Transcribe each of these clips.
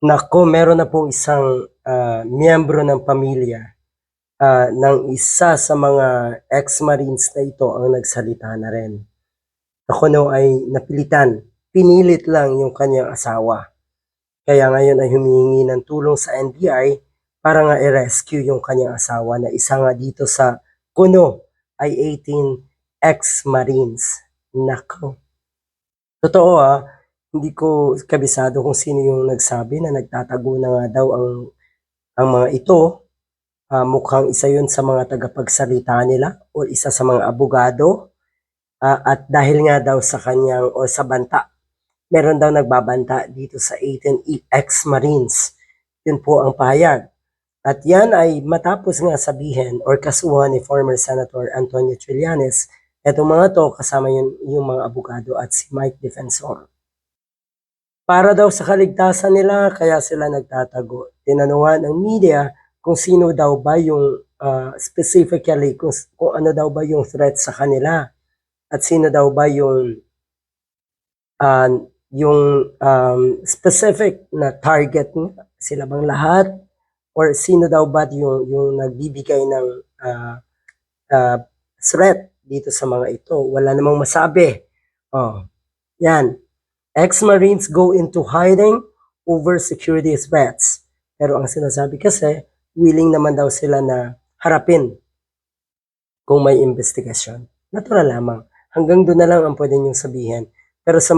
Naku, meron na pong isang, miyembro ng pamilya, ng isa sa mga ex-marines na ito ang nagsalita na rin. Ako 'no ay napilitan, pinilit lang yung kanyang asawa. Kaya ngayon ay humihingi ng tulong sa NBI para nga i-rescue yung kanyang asawa na isa nga dito sa kuno ay 18 ex-marines. Naku, totoo, hindi ko kabisado kung sino yung nagsabi na nagtatago na nga daw ang mga ito. Mukhang isa yun sa mga tagapagsalita nila o isa sa mga abogado, at dahil nga daw sa kanyang o sa banta, meron daw nagbabanta dito sa 18 ex-marines. Yun po ang pahayag. At yan ay matapos nga sabihin or kasuhan ni former Senator Antonio Trillanes, etong mga to kasama yung mga abogado at si Mike Defensor. Para daw sa kaligtasan nila kaya sila nagtatago. Tinanungan ng media kung sino daw ba yung specifically kung ano daw ba yung threat sa kanila at sino daw ba uh, specific na target niya. Sila bang lahat or sino daw ba yung nagbibigay ng uh, threat dito sa mga ito. Wala namang masabi. Oh, yan. Ex-Marines go into hiding over security threats. Pero ang sinasabi kasi, willing naman daw sila na harapin kung may investigasyon. Natural lamang. Hanggang doon na lang ang pwede niyong sabihin. Pero sa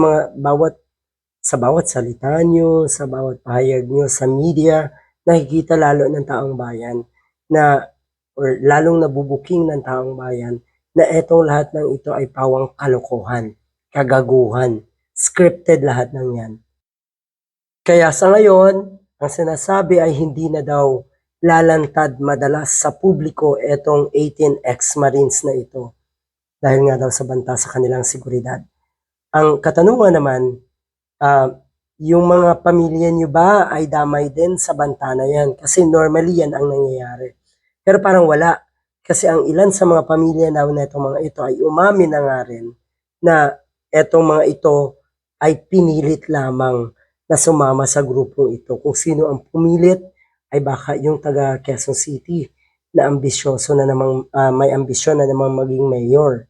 bawat salita niyo, sa bawat pahayag niyo sa media, nakikita lalo ng taong bayan na or lalong nabubuking ng taong bayan na etong lahat ng ito ay pawang kalokohan, kagaguhan, scripted lahat ng yan. Kaya sa ngayon, ang sinasabi ay hindi na daw lalantad madalas sa publiko etong 18 ex-marines na ito dahil nga daw sa banta sa kanilang seguridad. Ang katanungan naman, yung mga pamilya nyo ba ay damay din sa banta na yan? Kasi normally yan ang nangyayari. Pero parang wala. Kasi ang ilan sa mga pamilya na itong mga ito ay umamin na nga rin na etong mga ito ay pinilit lamang na sumama sa grupong ito. Kung sino ang pumilit ay baka yung taga Quezon City na ambisyoso na namang may ambisyon na namang maging mayor.